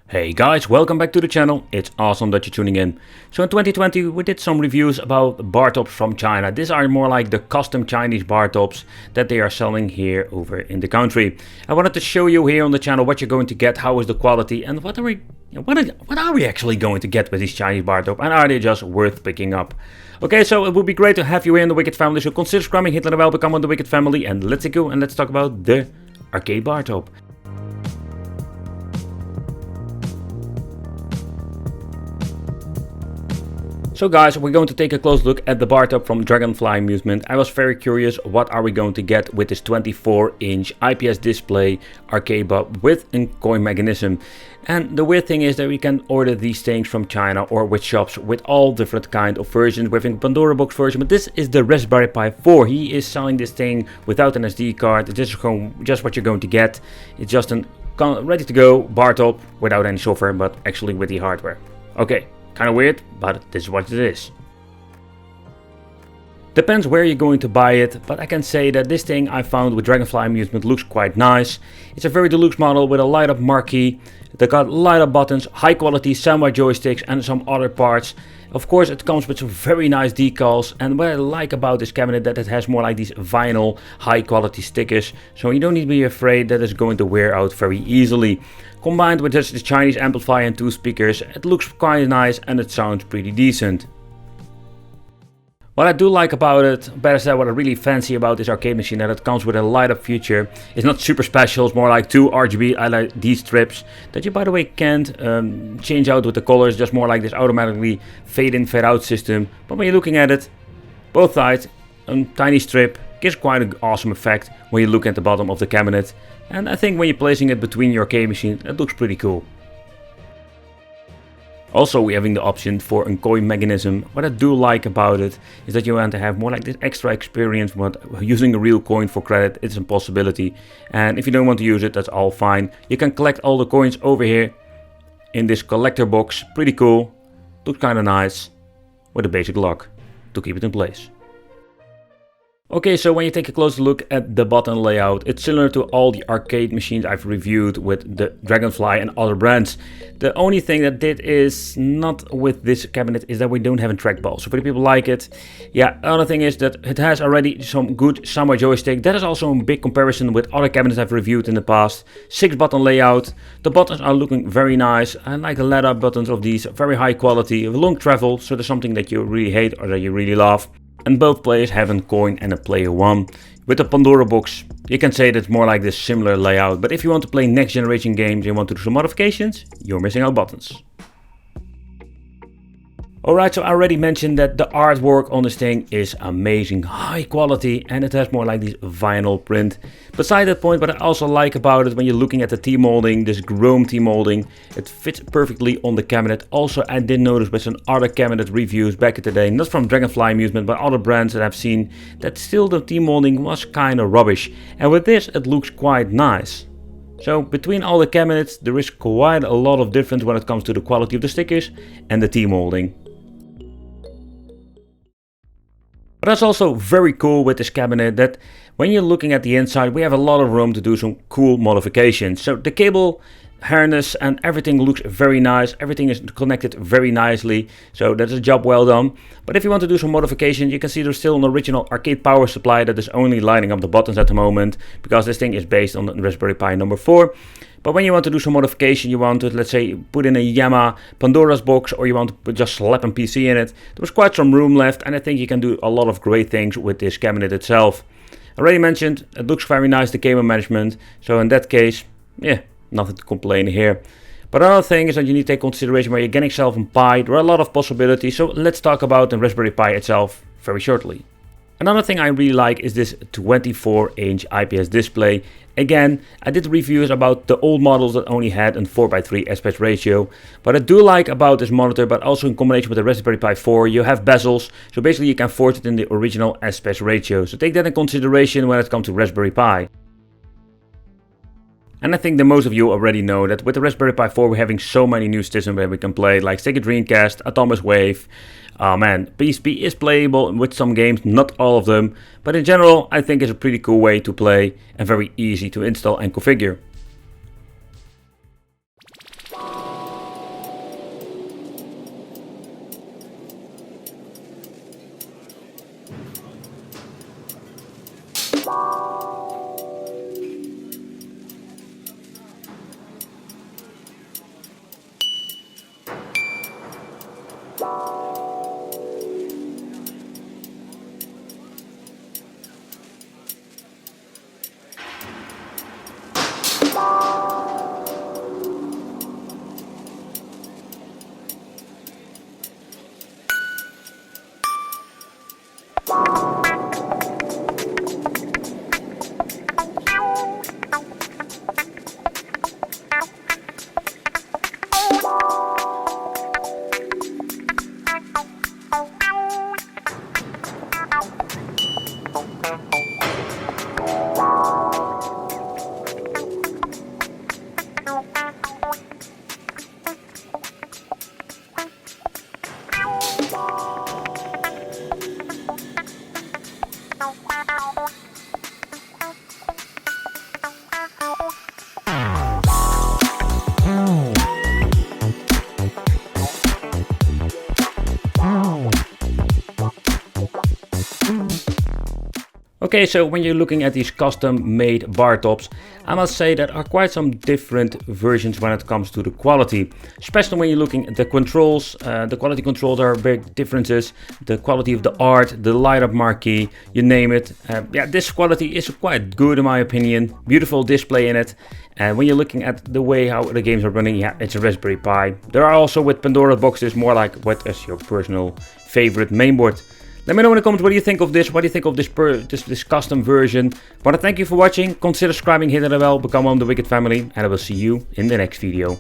Hey guys, welcome back to the channel. It's awesome that you're tuning in. So in 2020 we did some reviews about Bartops from China. These are more like the custom Chinese Bartops that they are selling here over in the country. I wanted to show you here on the channel what you're going to get, how is the quality, and what are we actually going to get with these Chinese Bartop, and are they just worth picking up? Okay, so it would be great to have you here in the Wicked family, so consider subscribing, hit the bell, become on the Wicked family, and let's go and let's talk about the arcade Bartop. So guys, we're going to take a close look at the Bartop from Dragonfly Amusement. I was very curious, what are we going to get with this 24-inch IPS display arcade Bob with a coin mechanism. And the weird thing is that we can order these things from China or with shops with all different kind of versions. We're having Pandora box version, but this is the Raspberry Pi 4. He is selling this thing without an SD card. This is just what you're going to get. It's just a ready to go Bartop without any software, but actually with the hardware. Okay. Kind of weird, but this is what it is. Depends where you're going to buy it, but I can say that this thing I found with Dragonfly Amusement looks quite nice. It's a very deluxe model with a light up marquee. They got light up buttons, high quality samurai joysticks and some other parts. Of course it comes with some very nice decals, and what I like about this cabinet that it has more like these vinyl high quality stickers, so you don't need to be afraid that it's going to wear out very easily. Combined with just the Chinese amplifier and two speakers, it looks quite nice and it sounds pretty decent. What I do like about it, better said, what I really fancy about this arcade machine, that it comes with a light up feature. It's not super special, it's more like two RGB LED strips that you by the way can't change out with the colors, just more like this automatically fade in fade out system. But when you're looking at it, both sides, a tiny strip gives quite an awesome effect when you look at the bottom of the cabinet. And I think when you're placing it between your arcade machine, it looks pretty cool. Also, we're having the option for a coin mechanism. What I do like about it is that you want to have more like this extra experience, but using a real coin for credit, it's a possibility. And if you don't want to use it, that's all fine. You can collect all the coins over here in this collector box. Pretty cool. Looks kind of nice. With a basic lock to keep it in place. Okay, so when you take a closer look at the button layout, it's similar to all the arcade machines I've reviewed with the Dragonfly and other brands. The only thing that did is not with this cabinet is that we don't have a trackball. So for the people like it, yeah, the other thing is that it has already some good samurai joystick. That is also a big comparison with other cabinets I've reviewed in the past. 6-button layout. The buttons are looking very nice. I like the leather buttons of these, very high quality, long travel. So there's something that you really hate or that you really love. And both players have a coin and a player one. With the Pandora box, you can say that's more like this similar layout, but if you want to play next generation games and you want to do some modifications, you're missing out buttons. Alright, so I already mentioned that the artwork on this thing is amazing, high quality, and it has more like this vinyl print. Beside that point, what I also like about it, when you're looking at the T-molding, this chrome T-molding, it fits perfectly on the cabinet. Also, I did notice with some other cabinet reviews back in the day, not from Dragonfly Amusement, but other brands that I've seen, that still the T-molding was kind of rubbish. And with this, it looks quite nice. So between all the cabinets, there is quite a lot of difference when it comes to the quality of the stickers and the T-molding. But that's also very cool with this cabinet, that when you're looking at the inside, we have a lot of room to do some cool modifications. So the cable harness and everything looks very nice. Everything is connected very nicely. So that's a job well done. But if you want to do some modifications, you can see there's still an original arcade power supply that is only lighting up the buttons at the moment, because this thing is based on the Raspberry Pi number 4. But when you want to do some modification, you want to, let's say, put in a Yamaha Pandora's box, or you want to just slap a PC in it, there was quite some room left, and I think you can do a lot of great things with this cabinet itself. I already mentioned, it looks very nice, the cable management, so in that case, yeah, nothing to complain here. But another thing is that you need to take consideration where you're getting yourself a Pi. There are a lot of possibilities, so let's talk about the Raspberry Pi itself very shortly. Another thing I really like is this 24-inch IPS display. Again, I did reviews about the old models that only had a 4:3 aspect ratio. What I do like about this monitor, but also in combination with the Raspberry Pi 4, you have bezels. So basically you can force it in the original aspect ratio. So take that in consideration when it comes to Raspberry Pi. And I think that most of you already know that with the Raspberry Pi 4 we're having so many new systems that we can play, like Sega Dreamcast, Atomic Wave. Man, PSP is playable with some games, not all of them, but in general I think it's a pretty cool way to play and very easy to install and configure. Okay, so when you're looking at these custom made Bartops, I must say there are quite some different versions when it comes to the quality. Especially when you're looking at the controls, the quality controls are big differences. The quality of the art, the light up marquee, you name it. Yeah, this quality is quite good in my opinion. Beautiful display in it. And when you're looking at the way how the games are running, yeah, it's a Raspberry Pi. There are also with Pandora boxes more like what is your personal favorite mainboard. Let me know in the comments what do you think of this, what do you think of this custom version. I want to thank you for watching, consider subscribing, hitting the bell, become one of the Wicked family, and I will see you in the next video.